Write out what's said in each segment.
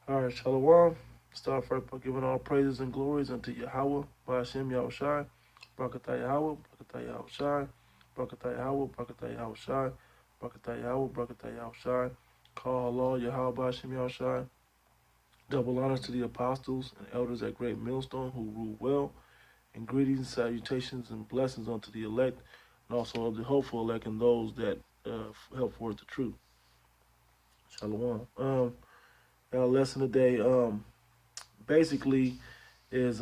All right, Shalom. Start first by giving all praises and glories unto Yahweh, Ba'ashem Yahushai, Barakatah Yahweh, Barakatah Yahushai, Barakatah Yahweh, Barakatah Yahushai, Barakatah Yahweh, Barakatah Yahushai. Call Allah, Yahweh, Ba'ashem Yahushai. Double honors to the apostles and elders at Great Millstone who rule well, and greetings, salutations, and blessings unto the elect, and also of the hopeful elect and those that help forward the truth. Shalom. Our lesson today, basically is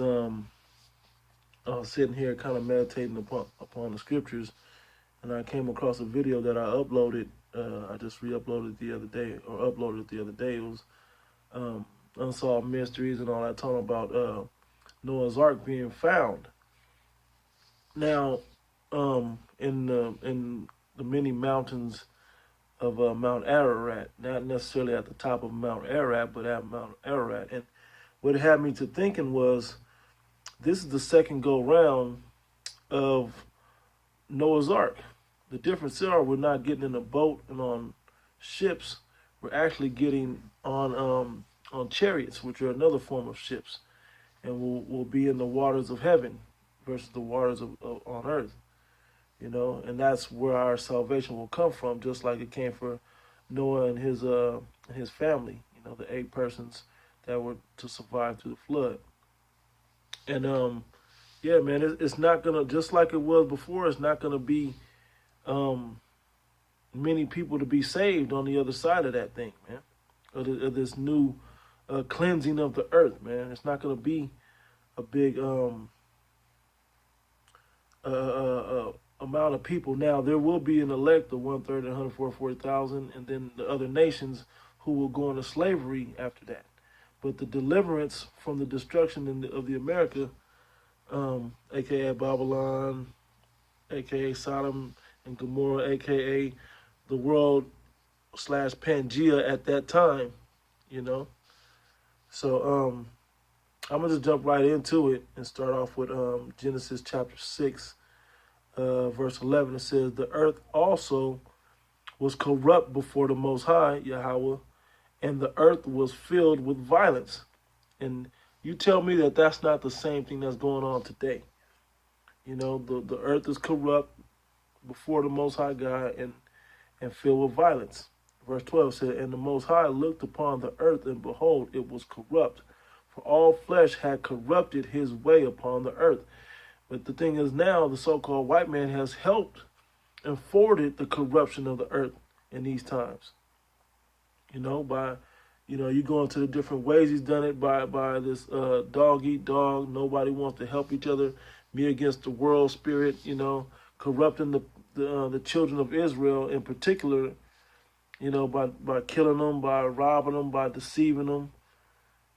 sitting here kind of meditating upon the scriptures, and I came across a video that I uploaded. I just re-uploaded the other day, or uploaded it the other day. It was unsolved mysteries and all that, talking about Noah's Ark being found. Now, in the many mountains of Mount Ararat, not necessarily at the top of Mount Ararat, but at Mount Ararat, and what it had me to thinking was, this is the second go round of Noah's Ark. The difference are we're not getting in a boat and on ships. We're actually getting on chariots, which are another form of ships, and we'll be in the waters of heaven versus the waters of on earth. You know, and that's where our salvation will come from, just like it came for Noah and his family. You know, the 8 persons that were to survive through the flood. And yeah, man, it's not gonna, just like it was before. It's not gonna be many people to be saved on the other side of that thing, man. Of this new cleansing of the earth, man. It's not gonna be a big amount of people. Now there will be an elect of 1/3 and 140,000, and then the other nations who will go into slavery after that. But the deliverance from the destruction of the America, aka Babylon, aka Sodom and Gomorrah, aka the world / Pangea at that time, you know. So I'm gonna just jump right into it and start off with Genesis chapter 6, verse 11. It says, "The earth also was corrupt before the Most High, Yahweh, and the earth was filled with violence." And you tell me that that's not the same thing that's going on today. You know, the earth is corrupt before the Most High God and filled with violence. Verse 12 said, "And the Most High looked upon the earth, and behold, it was corrupt, for all flesh had corrupted his way upon the earth." But the thing is, now the so-called white man has helped and forwarded the corruption of the earth in these times. You know, by, you go into the different ways he's done it, by this dog eat dog. Nobody wants to help each other. Me against the world spirit. You know, corrupting the children of Israel in particular. You know, by killing them, by robbing them, by deceiving them.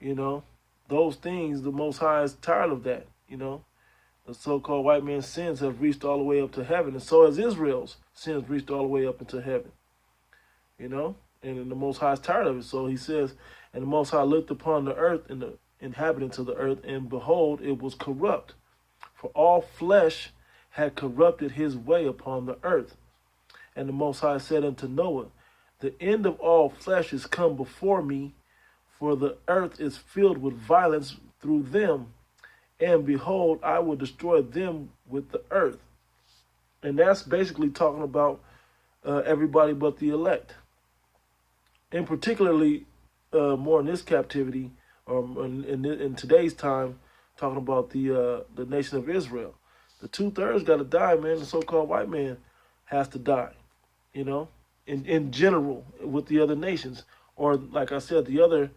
You know, those things. The Most High is tired of that. You know, the so-called white man's sins have reached all the way up to heaven, and so has Israel's sins reached all the way up into heaven. You know. And the Most High is tired of it. So he says, "And the Most High looked upon the earth and the inhabitants of the earth, and behold, it was corrupt. For all flesh had corrupted his way upon the earth. And the Most High said unto Noah, The end of all flesh is come before me, for the earth is filled with violence through them. And behold, I will destroy them with the earth." And that's basically talking about everybody but the elect. And particularly more in this captivity, or in today's time, talking about the nation of Israel. The 2/3 got to die, man. The so-called white man has to die, you know, in general with the other nations. Or like I said, the other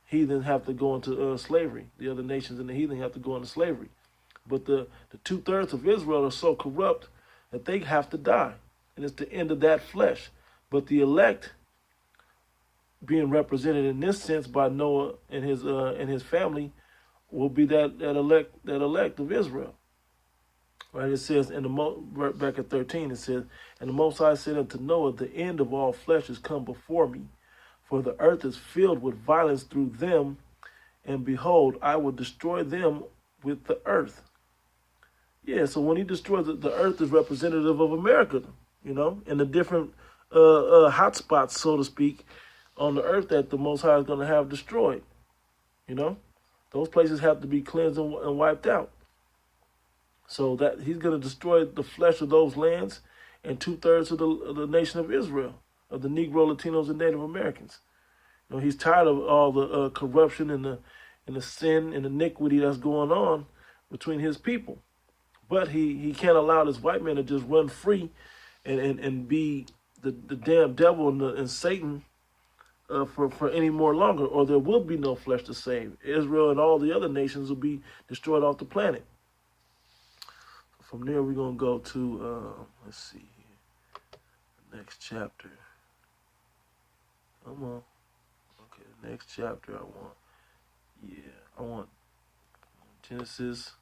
heathen have to go into slavery. The other nations and the heathen have to go into slavery. But the 2/3 of Israel are so corrupt that they have to die. And it's the end of that flesh. But the elect, being represented in this sense by Noah and his family, will be that elect of Israel. Right? It says back at 13, it says, "And the Most High said unto Noah, The end of all flesh is come before me, for the earth is filled with violence through them, and behold, I will destroy them with the earth." Yeah, so when he destroys the earth is representative of America, you know, and the different hot spots, so to speak, on the earth that the Most High is going to have destroyed. You know, those places have to be cleansed and wiped out. So that he's going to destroy the flesh of those lands and 2/3 of the nation of Israel, of the Negro, Latinos, and Native Americans. You know, he's tired of all the corruption and the sin and iniquity that's going on between his people. But he can't allow this white man to just run free and be the damn devil and Satan for any more longer, or there will be no flesh to save. Israel and all the other nations will be destroyed off the planet. From there, we're going to go to, let's see here, the next chapter. Come on. Okay, the next chapter I want Genesis.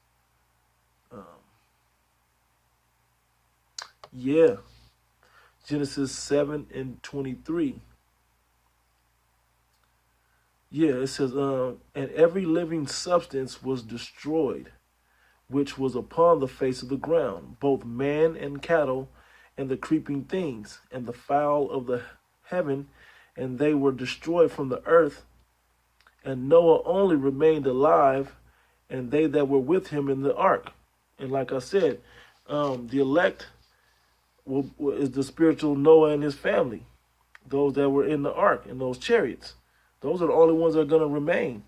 Genesis 7:23. Yeah, it says, and every living substance was destroyed, which was upon the face of the ground, both man and cattle, and the creeping things, and the fowl of the heaven, and they were destroyed from the earth. And Noah only remained alive, and they that were with him in the ark. And like I said, the elect is the spiritual Noah and his family, those that were in the ark, in those chariots. Those are the only ones that are going to remain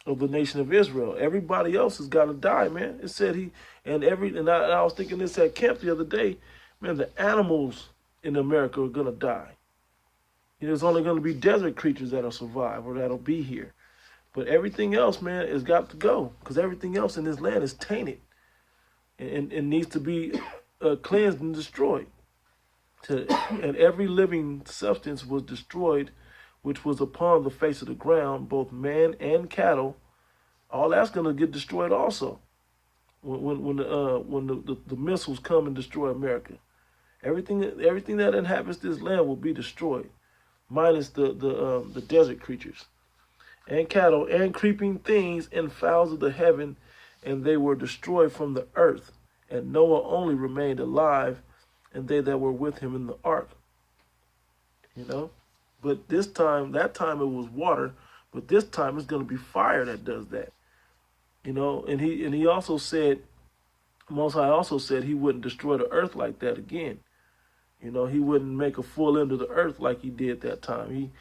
of the nation of Israel. Everybody else has got to die, man. It said and I was thinking this at camp the other day, man, the animals in America are going to die. You know, there's only going to be desert creatures that'll survive or that'll be here. But everything else, man, has got to go, because everything else in this land is tainted and needs to be cleansed and destroyed. And every living substance was destroyed, which was upon the face of the ground, both man and cattle. All that's going to get destroyed also when the missiles come and destroy America. Everything that inhabits this land will be destroyed, minus the desert creatures, and cattle, and creeping things, and fowls of the heaven, and they were destroyed from the earth. And Noah only remained alive, and they that were with him in the ark. You know? But that time it was water, but this time it's going to be fire that does that. You know, and he also said, Most High also said he wouldn't destroy the earth like that again. You know, he wouldn't make a full end of the earth like he did that time.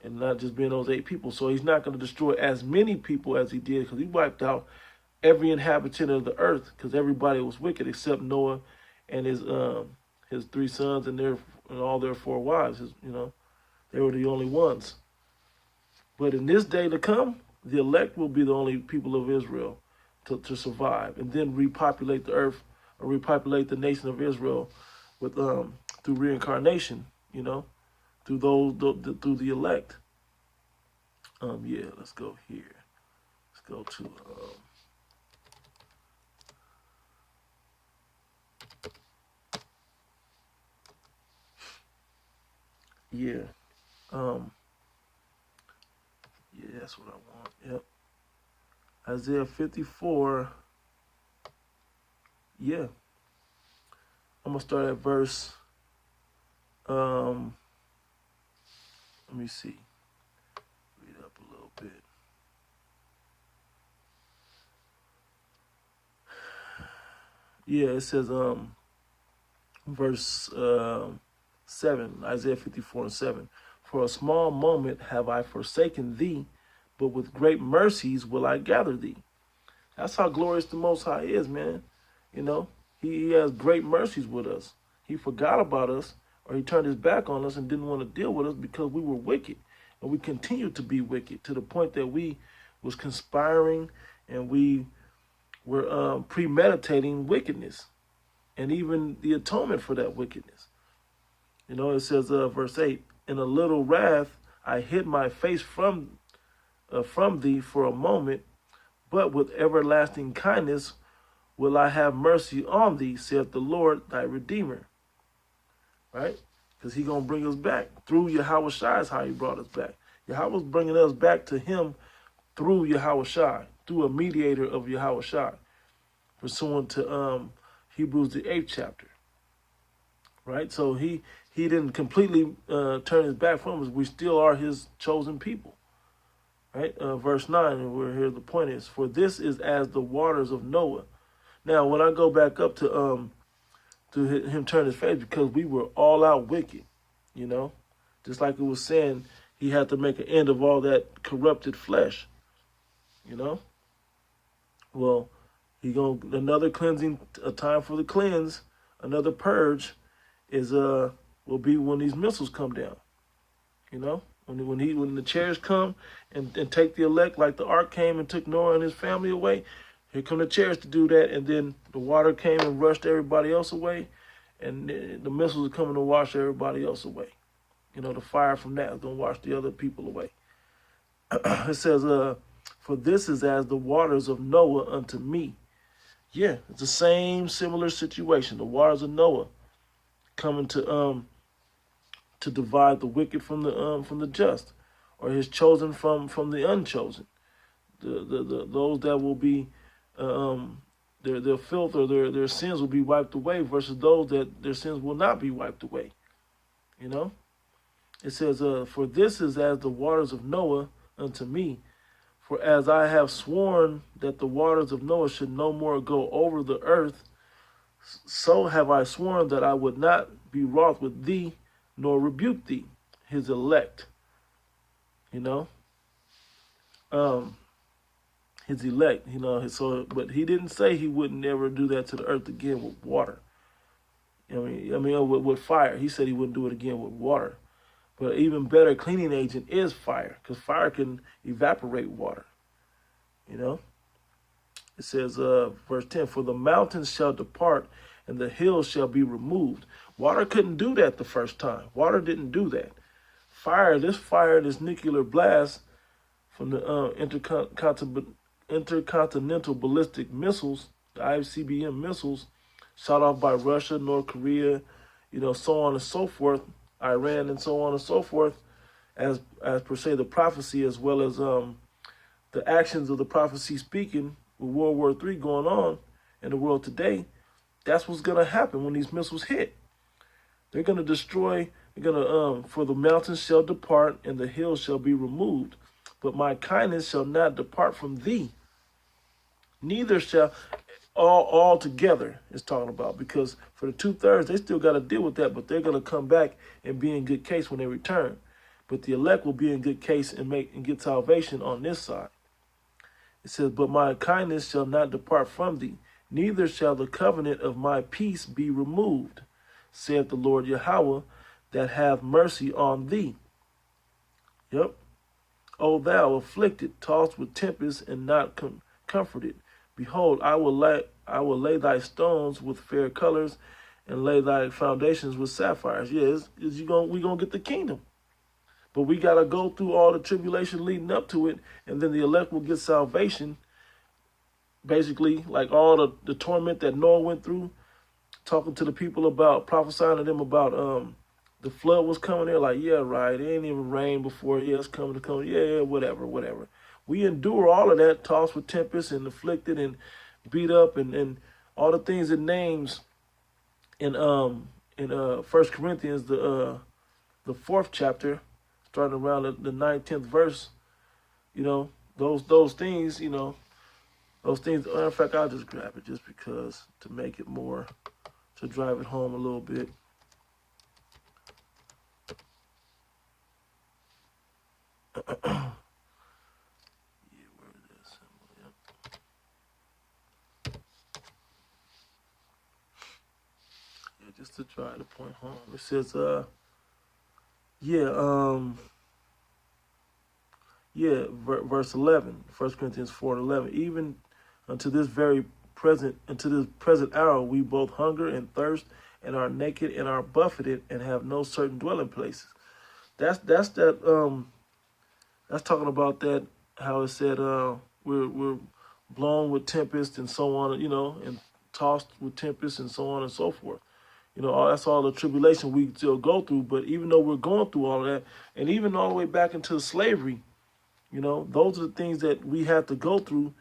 And not just being those 8 people. So he's not going to destroy as many people as he did, because he wiped out every inhabitant of the earth, because everybody was wicked except Noah and his 3 sons and all their 4 wives. They were the only ones. But in this day to come, the elect will be the only people of Israel to survive, and then repopulate the earth, or repopulate the nation of Israel with through reincarnation. You know, through through the elect. Let's go here. Let's go to that's what I want. Yep. Isaiah 54. Yeah. I'm gonna start at verse. Let me see. Read up a little bit. Yeah, it says verse 7, Isaiah 54:7. For a small moment have I forsaken thee, but with great mercies will I gather thee. That's how glorious the Most High is, man. You know, he has great mercies with us. He forgot about us, or he turned his back on us and didn't want to deal with us because we were wicked. And we continued to be wicked to the point that we was conspiring and we were premeditating wickedness, and even the atonement for that wickedness. You know, it says, verse 8, in a little wrath I hid my face from thee for a moment, but with everlasting kindness will I have mercy on thee, saith the Lord thy Redeemer. Right? Because he's going to bring us back. Through Yahweh Shai is how he brought us back. Yahweh's bringing us back to him through Yahweh Shai, through a mediator of Yahweh Shai, pursuant to Hebrews the 8th chapter. Right? So he he didn't completely turn his back from us. We still are his chosen people. Right? Verse 9, and we're here, the point is, for this is as the waters of Noah. Now, when I go back up to him turn his face, because we were all out wicked, you know, just like it was saying, he had to make an end of all that corrupted flesh, you know. Well, he gonna another cleansing, a time for the cleanse, another purge, is will be when these missiles come down, you know. When the chairs come and take the elect, like the ark came and took Noah and his family away, here come the chairs to do that, and then the water came and rushed everybody else away, and the missiles are coming to wash everybody else away. You know, the fire from that is going to wash the other people away. It says, for this is as the waters of Noah unto me. Yeah, it's the same similar situation. The waters of Noah coming to divide the wicked from the just, or his chosen from the unchosen. The those that will be their filth or their sins will be wiped away, versus those that their sins will not be wiped away. You know, it says, for this is as the waters of Noah unto me. For as I have sworn that the waters of Noah should no more go over the earth, so have I sworn that I would not be wroth with thee, nor rebuke thee, his elect. You know, his elect. You know, so but he didn't say he would never do that to the earth again with water. I mean, with fire. He said he wouldn't do it again with water. But an even better cleaning agent is fire, because fire can evaporate water. You know, it says, verse 10, for the mountains shall depart and the hills shall be removed. Water couldn't do that the first time. Water didn't do that. Fire, this nuclear blast from the intercontinental ballistic missiles, the ICBM missiles, shot off by Russia, North Korea, you know, so on and so forth, Iran and so on and so forth, as per se the prophecy, as well as the actions of the prophecy speaking with World War III going on in the world today. That's what's going to happen when these missiles hit. They're going to destroy, for the mountains shall depart and the hills shall be removed. But my kindness shall not depart from thee. Neither shall, all together is talking about, because for the 2/3, they still got to deal with that, but they're going to come back and be in good case when they return. But the elect will be in good case and get salvation on this side. It says, but my kindness shall not depart from thee, neither shall the covenant of my peace be removed, saith the Lord Yahweh, that have mercy on thee. Yep. O thou afflicted, tossed with tempest, and not comforted. Behold, I will lay thy stones with fair colors, and lay thy foundations with sapphires. Yeah, we gonna get the kingdom. But we got to go through all the tribulation leading up to it, and then the elect will get salvation. Basically, like all the torment that Noah went through, talking to the people about, prophesying to them about the flood was coming. They're like, yeah, right, it ain't even rain before. Yeah, it's coming to come. Yeah, whatever. We endure all of that, tossed with tempest and afflicted and beat up and all the things it names in 1 Corinthians, the 4th chapter, starting around the 19th verse. You know, those things, you know, those things. In fact, I'll just grab it just because, to make it more, to drive it home a little bit. Just to try to point home. It says, verse 11, 1 Corinthians 4:11, even unto this present hour, we both hunger and thirst, and are naked and are buffeted, and have no certain dwelling places. That's talking about that, how it said, we're blown with tempest and so on, you know, and tossed with tempest and so on and so forth. You know, that's all the tribulation we still go through. But even though we're going through all of that, and even all the way back into slavery, you know, those are the things that we have to go through,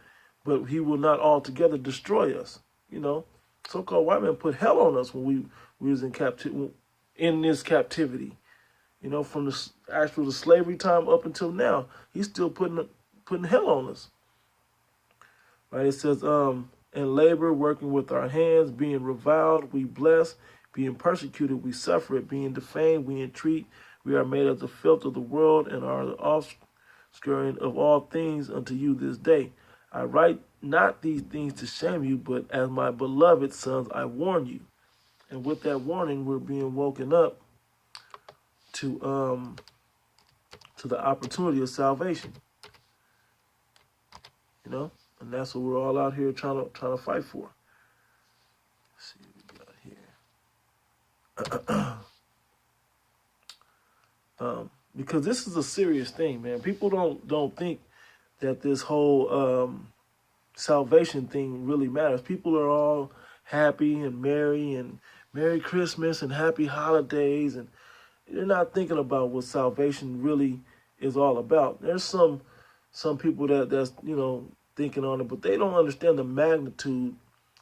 but he will not altogether destroy us. You know, so-called white men put hell on us when we was in in this captivity. You know, from the slavery time up until now, he's still putting hell on us. Right? It says, in labor, working with our hands, being reviled, we bless, being persecuted, we suffer it, being defamed, we entreat. We are made of the filth of the world and are the offscouring of all things unto you this day. I write not these things to shame you, but as my beloved sons, I warn you. And with that warning, we're being woken up to the opportunity of salvation. You know, and that's what we're all out here trying to fight for. Let's see what we got here. Because this is a serious thing, man. People don't think that this whole salvation thing really matters. People are all happy and Merry Christmas and Happy Holidays, and they're not thinking about what salvation really is all about. There's some people that's thinking on it, but they don't understand the magnitude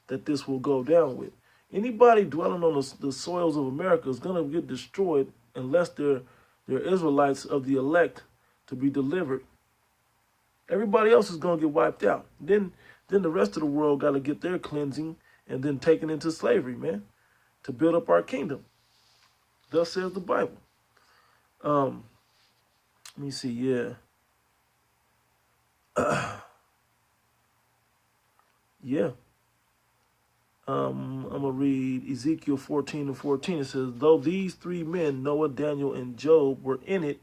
that this will go down with. Anybody dwelling on the soils of America is going to get destroyed unless they're Israelites of the elect to be delivered. Everybody else is going to get wiped out. Then the rest of the world got to get their cleansing and then taken into slavery, man, to build up our kingdom. Thus says the Bible. Let me see, yeah. Yeah. I'm going to read Ezekiel 14:14. It says, though these three men, Noah, Daniel, and Job, were in it,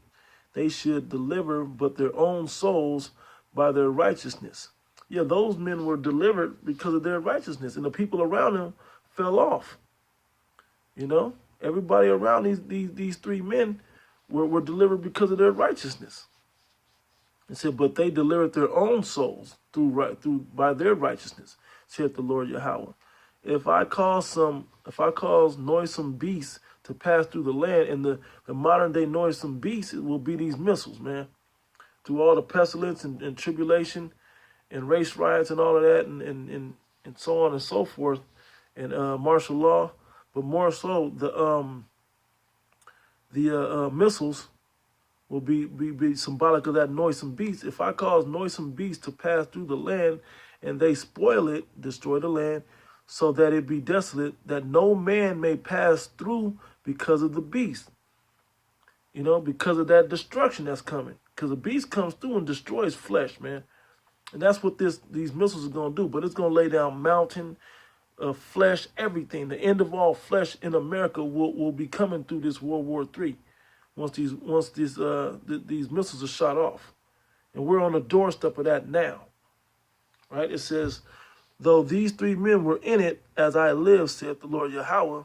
they should deliver but their own souls by their righteousness. Yeah, those men were delivered because of their righteousness, and the people around them fell off. You know, everybody around these three men were delivered because of their righteousness. It said, but they delivered their own souls by their righteousness, saith the Lord Yahweh. If I cause noisome beasts to pass through the land, and the modern day noisome beasts, it will be these missiles, man. Through all the pestilence and tribulation and race riots and all of that and so on and so forth, and martial law, but more so the missiles will be symbolic of that noisome beast. If I cause noisome beasts to pass through the land, and they spoil it, destroy the land, so that it be desolate, that no man may pass through because of the beast. You know, because of that destruction that's coming. Because the beast comes through and destroys flesh, man. And that's what these missiles are going to do. But it's going to lay down mountain, flesh, everything. The end of all flesh in America will be coming through this World War III once these missiles are shot off. And we're on the doorstep of that now. Right? It says, though these three men were in it, as I live, saith the Lord Yahweh,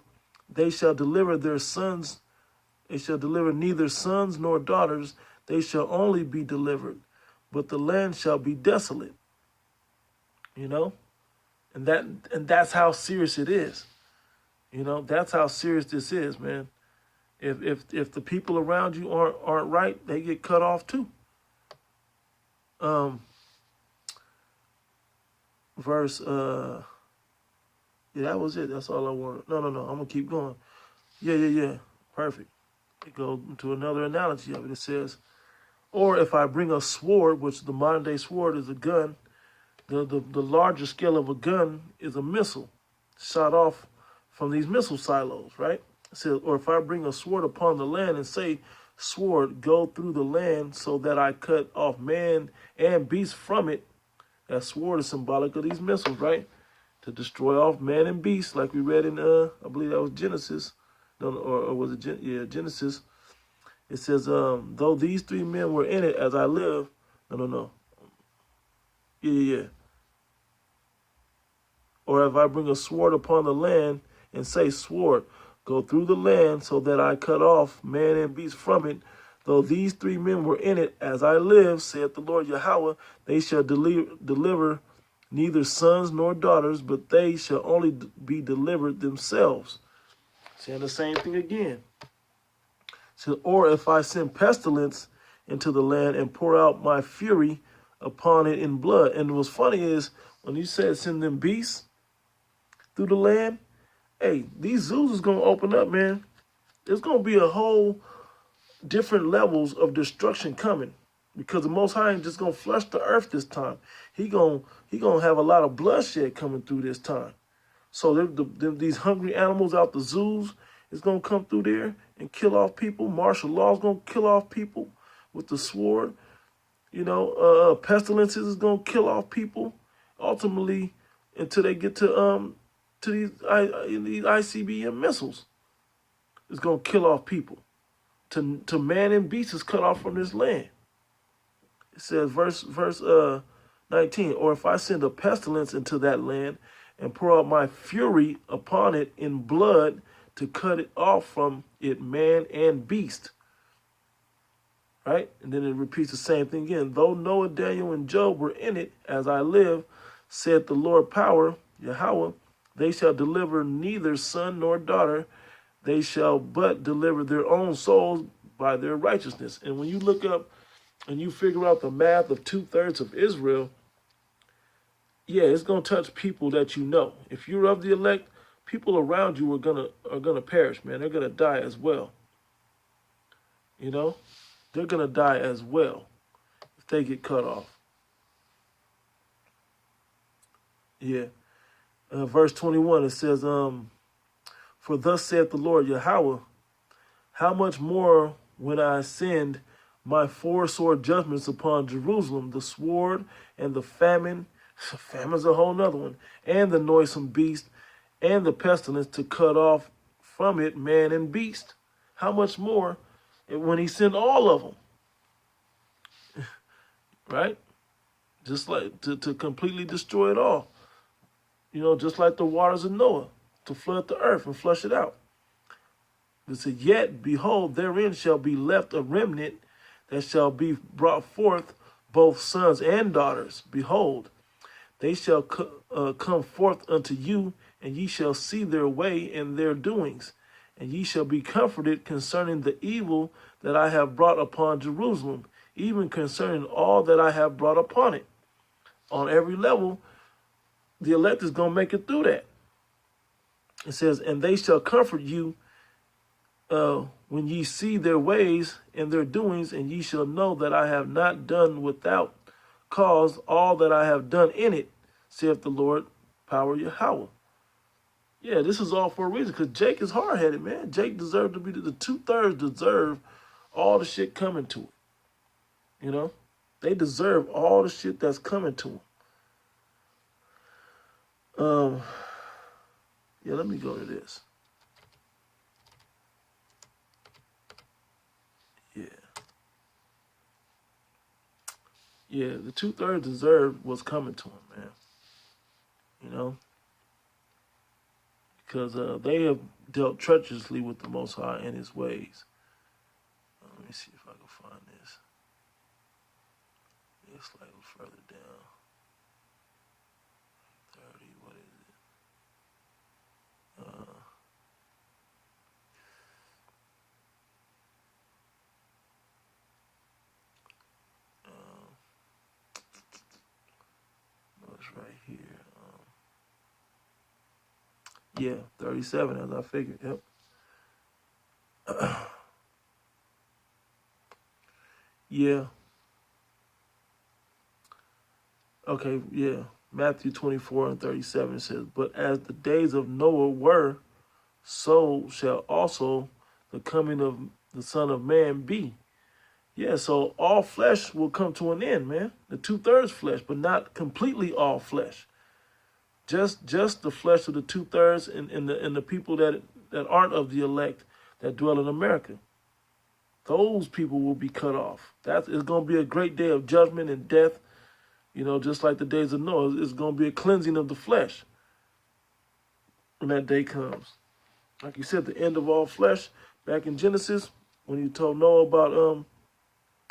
they shall deliver their sons. They shall deliver neither sons nor daughters. They shall only be delivered, but the land shall be desolate. You know, and that's how serious it is. You know, that's how serious this is, man. If the people around you aren't right, they get cut off too. Verse yeah, that was it. That's all I wanted. No, I'm gonna keep going. Yeah. Perfect. It goes into another analogy of it. It says, or if I bring a sword, which the modern day sword is a gun, the larger scale of a gun is a missile shot off from these missile silos, right? It says, or if I bring a sword upon the land and say, sword, go through the land so that I cut off man and beast from it. That sword is symbolic of these missiles, right? To destroy off man and beast, like we read in, I believe that was Genesis. No, or was it, Genesis. It says, though these three men were in it, as I live. No. Yeah. Or if I bring a sword upon the land and say, sword, go through the land so that I cut off man and beast from it. Though these three men were in it, as I live, saith the Lord Yahweh, they shall deliver neither sons nor daughters, but they shall only be delivered themselves. Saying the same thing again. So, or if I send pestilence into the land and pour out my fury upon it in blood. And what's funny is, when you said send them beasts through the land, hey, these zoos is going to open up, man. There's going to be a whole different levels of destruction coming, because the Most High ain't just going to flush the earth this time. He gonna have a lot of bloodshed coming through this time. So these hungry animals out the zoos is going to come through there and kill off people. Martial law is going to kill off people with the sword. Pestilences is going to kill off people ultimately until they get to these ICBM missiles. It's going to kill off people. To man and beast is cut off from this land. It says, verse 19, or if I send a pestilence into that land and pour out my fury upon it in blood to cut it off from it, man and beast. Right? And then it repeats the same thing again. Though Noah, Daniel, and Job were in it, as I live, said the Lord power, Yahweh, they shall deliver neither son nor daughter. They shall but deliver their own souls by their righteousness. And when you look up and you figure out the math of 2/3 of Israel, yeah, it's gonna touch people that you know. If you're of the elect, people around you are gonna perish, man. They're gonna die as well. They're gonna die as well if they get cut off. Yeah. Verse 21, it says, for thus saith the Lord Yahweh, how much more when I send my four sword judgments upon Jerusalem, the sword and the famine, famine's a whole nother one, and the noisome beast, and the pestilence to cut off from it man and beast. How much more when he sent all of them, right? Just like to completely destroy it all. Just like the waters of Noah, to flood the earth and flush it out. It said, yet, behold, therein shall be left a remnant that shall be brought forth, both sons and daughters. Behold, they shall come forth unto you, and ye shall see their way and their doings. And ye shall be comforted concerning the evil that I have brought upon Jerusalem, even concerning all that I have brought upon it. On every level, the elect is going to make it through that. It says, and they shall comfort you when ye see their ways and their doings, and ye shall know that I have not done without cause all that I have done in it, saith the Lord, power Yahweh. Yeah, this is all for a reason, because Jake is hard-headed, man. Jake deserved to be, the 2/3 deserve all the shit coming to it. They deserve all the shit that's coming to them. Yeah, let me go to this. Yeah, the 2/3 deserved what's coming to them, man. Because they have dealt treacherously with the Most High and his ways. Let me see if I can find this. It's slightly further down. 30, what is it? No, it's right here. Yeah, 37, as I figured. Yep. Yeah. Okay, yeah. Matthew 24:37 says, but as the days of Noah were, so shall also the coming of the Son of Man be. Yeah, so all flesh will come to an end, man. The 2/3 flesh, but not completely all flesh. Just the flesh of the 2/3 and the people that aren't of the elect that dwell in America. Those people will be cut off. That is going to be a great day of judgment and death. Just like the days of Noah, it's going to be a cleansing of the flesh when that day comes. Like you said, the end of all flesh, back in Genesis, when you told Noah about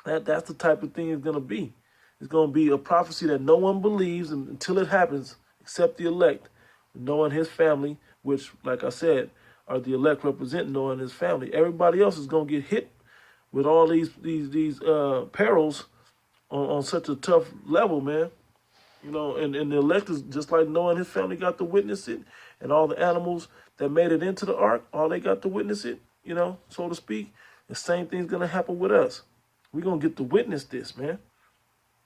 that's the type of thing it's going to be. It's going to be a prophecy that no one believes until it happens, except the elect, Noah and his family, which, like I said, are the elect representing Noah and his family. Everybody else is going to get hit with all these perils on such a tough level, man. And the elect is just like Noah and his family got to witness it, and all the animals that made it into the ark, all they got to witness it. so to speak, the same thing's going to happen with us. We're going to get to witness this, man,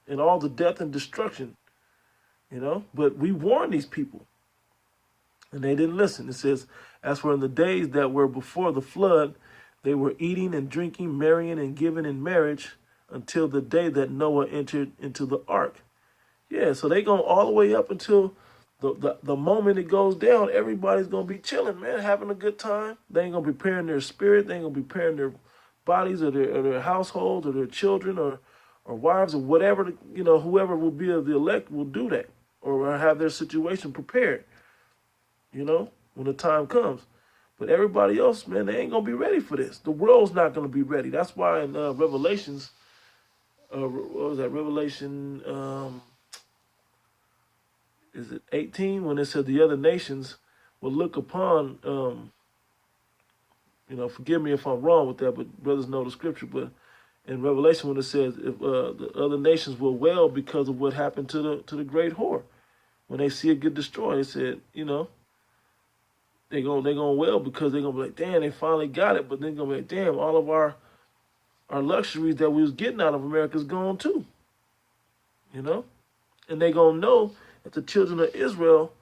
and all the death and destruction, But we warned these people, and they didn't listen. It says, as for in the days that were before the flood, they were eating and drinking, marrying and giving in marriage until the day that Noah entered into the ark. Yeah, so they going all the way up until the moment it goes down. Everybody's going to be chilling, man, having a good time. They ain't going to be preparing their spirit. They ain't going to be preparing their bodies or their households or their children or wives or whatever, whoever will be of the elect will do that or have their situation prepared, when the time comes. But everybody else, man, they ain't going to be ready for this. The world's not going to be ready. That's why in Revelations, what was that? Revelation, is it 18? When it said the other nations will look upon, forgive me if I'm wrong with that, but brothers know the scripture. But in Revelation, when it says if the other nations will wail because of what happened to the great whore, when they see it get destroyed, it said, they're gonna wail because they're gonna be like, damn, they finally got it. But they're gonna be like, damn, all of our luxuries that we was getting out of America is gone too. And they're gonna know that the children of Israel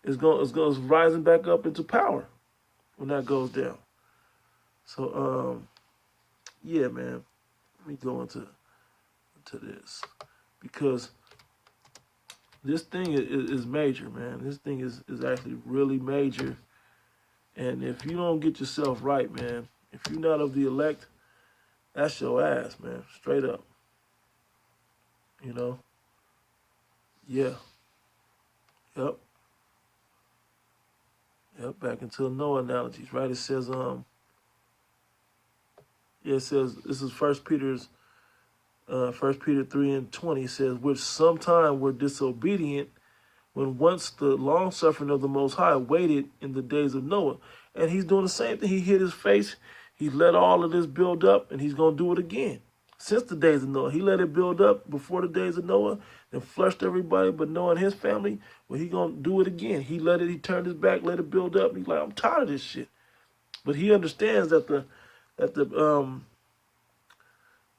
is rising back up into power when that goes down. So yeah, man. Let me go into this, because this thing is major, man. This thing is actually really major. And if you don't get yourself right, man, if you're not of the elect, that's your ass, man. Straight up. Yeah. Yep. Back into the Noah analogies, right? It says, it says, this is 1 Peter 3:20. It says, which sometime were disobedient, when once the long suffering of the Most High waited in the days of Noah. And he's doing the same thing. He hid his face. He let all of this build up, and he's going to do it again. Since the days of Noah, he let it build up before the days of Noah and flushed everybody but Noah and his family. Well, he going to do it again. He turned his back, let it build up. He's like, I'm tired of this shit. But he understands that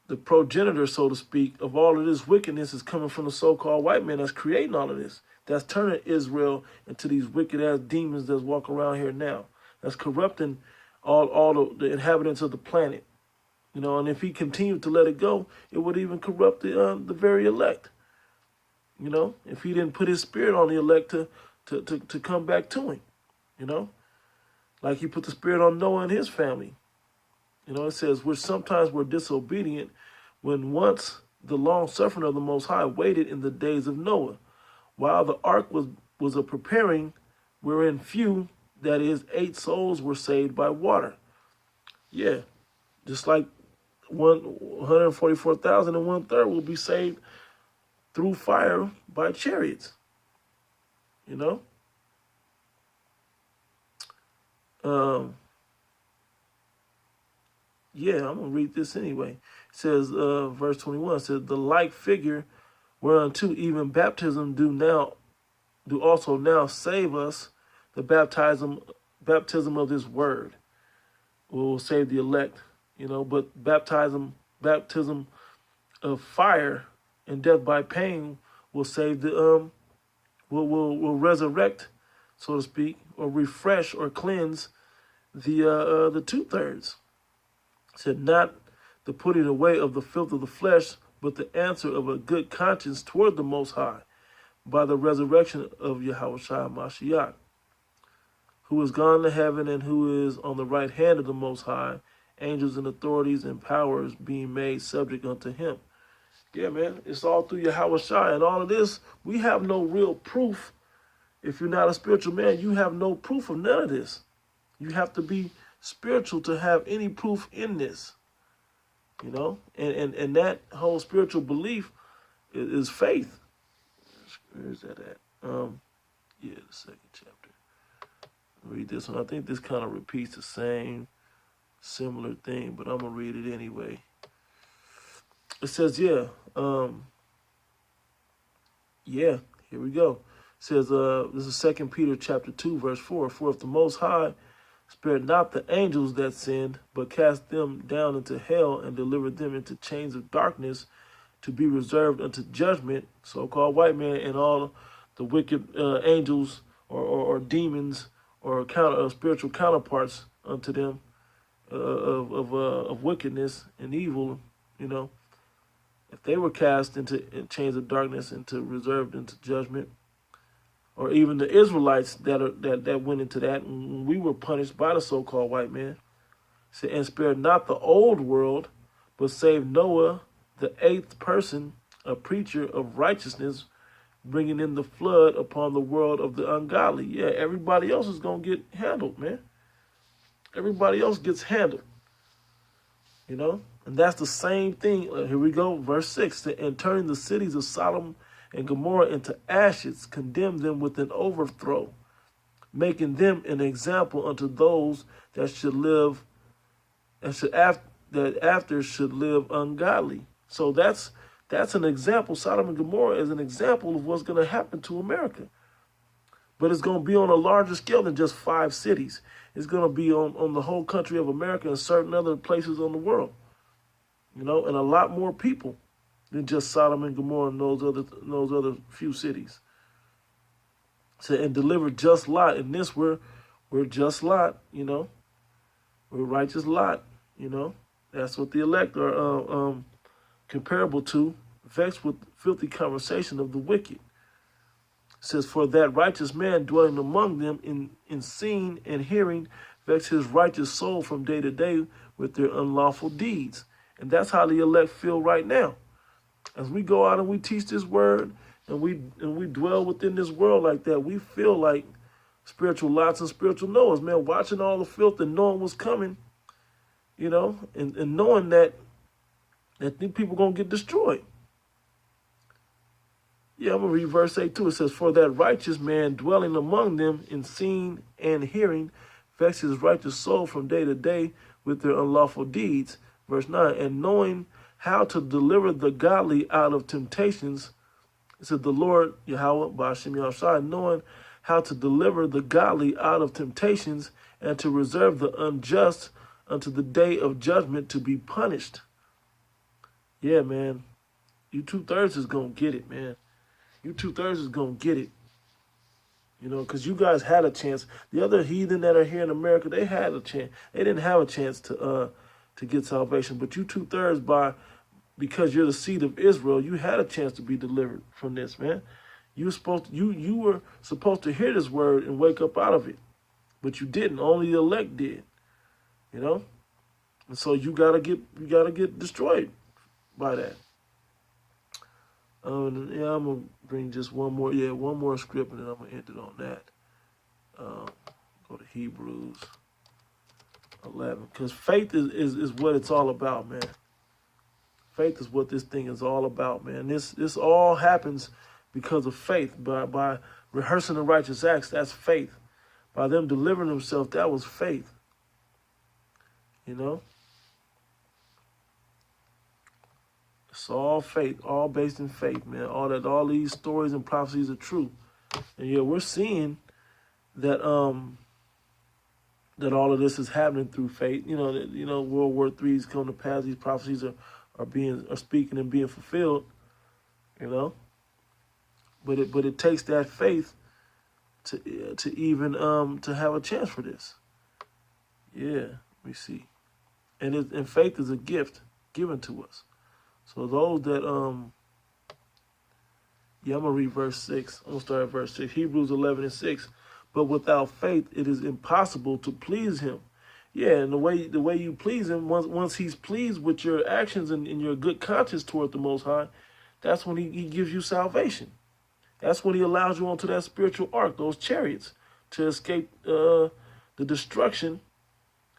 the progenitor, so to speak, of all of this wickedness is coming from the so-called white man that's creating all of this. That's turning Israel into these wicked-ass demons that's walking around here now. That's corrupting all the inhabitants of the planet. And if he continued to let it go, it would even corrupt the very elect. If he didn't put his spirit on the elect to come back to him. Like he put the spirit on Noah and his family. It says, which sometimes were disobedient, when once the long suffering of the Most High waited in the days of Noah, while the ark was a preparing, wherein few, that is, 8 souls were saved by water. Yeah, just like 144,000 and 1/3 will be saved through fire by chariots. Yeah, I'm going to read this anyway. It says, verse 21, says, the like figure whereunto even baptism do also now save us, the baptism of this word will save the elect, but baptism of fire and death by pain will save will resurrect, so to speak, or refresh or cleanse the 2/3. Said, not the putting away of the filth of the flesh, but the answer of a good conscience toward the Most High, by the resurrection of Yahushua Mashiach, who is gone to heaven and who is on the right hand of the Most High, angels and authorities and powers being made subject unto him. Yeah, man, it's all through Yahushua. And all of this, we have no real proof. If you're not a spiritual man, you have no proof of none of this. You have to be spiritual to have any proof in this. And that whole spiritual belief is faith. Where is that at? The second chapter. Read this one. I think this kind of repeats the same similar thing, but I'm gonna read it anyway. It says, here we go. It says, this is 2 Peter chapter 2, verse 4. For if the Most High spared not the angels that sinned, but cast them down into hell and delivered them into chains of darkness to be reserved unto judgment. So-called white man and all the wicked angels or demons or spiritual counterparts unto them of wickedness and evil, you know, if they were cast into chains of darkness, into reserved into judgment, or even the Israelites that went into that, and we were punished by the so-called white man, and spared not the old world, but saved Noah, the eighth person, a preacher of righteousness, bringing in the flood upon the world of the ungodly. Yeah, everybody else is going to get handled, man. Everybody else gets handled, you know? And that's the same thing. Here we go, verse 6. And turning the cities of Sodom and Gomorrah into ashes, condemned them with an overthrow, making them an example unto those that should live, that after should live ungodly. So that's an example. Sodom and Gomorrah is an example of what's going to happen to America. But it's going to be on a larger scale than just 5 cities. It's going to be on the whole country of America and certain other places on the world. You know, and a lot more people than just Sodom and Gomorrah and those other few cities. So, and deliver just Lot. In this, we're just Lot, you know. We're righteous Lot, you know. That's what the elect are comparable to, vexed with filthy conversation of the wicked. It says, for that righteous man dwelling among them in seeing and hearing, vex his righteous soul from day to day with their unlawful deeds. And that's how the elect feel right now. As we go out and we teach this word and we dwell within this world like that, we feel like spiritual Lots and spiritual Noahs, man, watching all the filth and knowing what's coming, you know, and knowing that these people going to get destroyed. Yeah, I'm going to read verse 8 too. It says, for that righteous man dwelling among them in seeing and hearing, vex his righteous soul from day to day with their unlawful deeds. Verse 9, and knowing how to deliver the godly out of temptations, it said the Lord, Yahweh, Ba'ashem Yahushua, knowing how to deliver the godly out of temptations and to reserve the unjust unto the day of judgment to be punished. Yeah, man, you 2/3 is going to get it, man. You 2/3 is going to get it. You know, because you guys had a chance. The other heathen that are here in America, they had a chance. They didn't have a chance to get salvation. But you 2/3 because you're the seed of Israel, you had a chance to be delivered from this, man. You were supposed to hear this word and wake up out of it. But you didn't. Only the elect did. You know? And so you gotta get destroyed by that. Yeah, I'm gonna bring just one more script, and then I'm gonna end it on that. Go to Hebrews 11, because faith is what it's all about, man. Faith is what this thing is all about, man. This all happens because of faith. By rehearsing the righteous acts, that's faith. By them delivering themselves, that was faith. You know? It's all faith, all based in faith, man. All these stories and prophecies are true. And yeah, we're seeing that that all of this is happening through faith. You know, World War III is coming to pass. These prophecies are speaking and being fulfilled. You know, but it takes that faith to even to have a chance for this. Yeah, let me see. And faith is a gift given to us. So those that I'm gonna read verse 6. I'm gonna start at verse 6. Hebrews 11:6. But without faith, it is impossible to please him. Yeah, and the way you please him, once he's pleased with your actions and your good conscience toward the Most High, that's when he gives you salvation. That's when he allows you onto that spiritual ark, those chariots, to escape the destruction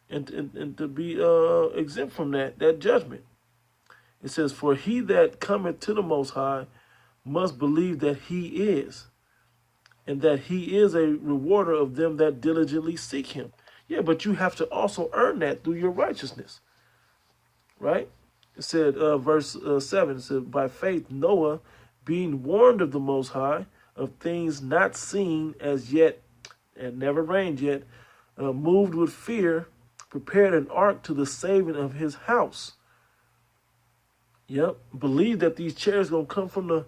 and to be exempt from that judgment. It says, for he that cometh to the Most High must believe that he is, and that he is a rewarder of them that diligently seek him. Yeah, but you have to also earn that through your righteousness, right? It said, verse 7, it said, by faith Noah, being warned of the Most High, of things not seen as yet, and never reigned yet, moved with fear, prepared an ark to the saving of his house. Yep, believe that these chariots gonna come from the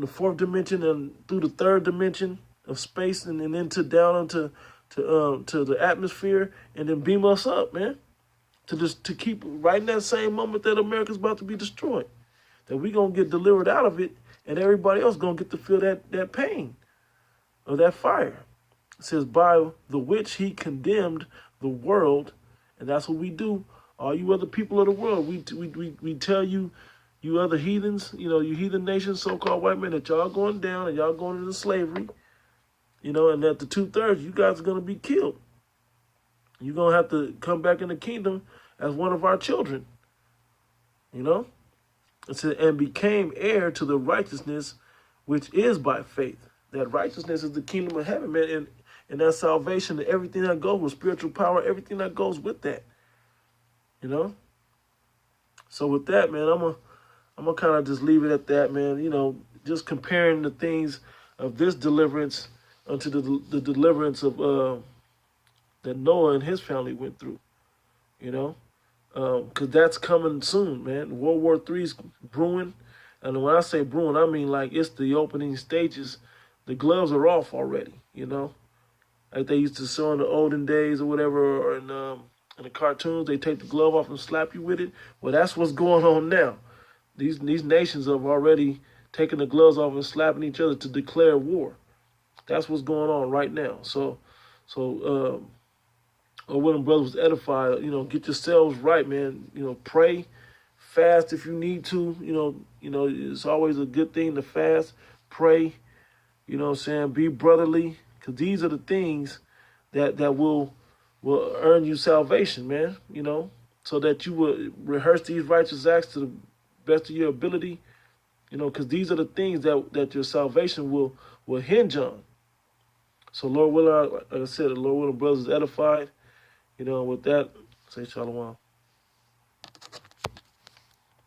fourth dimension and through the third dimension of space, and then down into to the atmosphere, and then beam us up, man. To keep right in that same moment that America's about to be destroyed, that we gonna get delivered out of it, and everybody else gonna get to feel that pain of that fire. It says, by the which he condemned the world, and that's what we do. All you other people of the world, we tell you, you other heathens, you heathen nations, so-called white men, that y'all going down and y'all going into slavery, and that the 2/3, you guys are going to be killed. You're going to have to come back in the kingdom as one of our children, It said, and became heir to the righteousness which is by faith. That righteousness is the kingdom of heaven, man, and that salvation and everything that goes with spiritual power, everything that goes with that, So with that, man, I'm gonna kind of just leave it at that, man. Just comparing the things of this deliverance unto the deliverance of that Noah and his family went through, because that's coming soon, man. World War III's brewing, and when I say brewing, I mean like it's the opening stages. The gloves are off already, like they used to show in the olden days or whatever, or in the cartoons, they take the glove off and slap you with it. Well, that's what's going on now. These nations have already taken the gloves off and slapping each other to declare war. That's what's going on right now. So, William Brothers was edified. Get yourselves right, man. Pray, fast if you need to. It's always a good thing to fast, pray. Be brotherly, because these are the things that will earn you salvation, man. So that you will rehearse these righteous acts to the best of your ability. Because these are the things that your salvation will hinge on. So Lord willing, like I said, the Lord willing, brothers edified. With that, say shalom.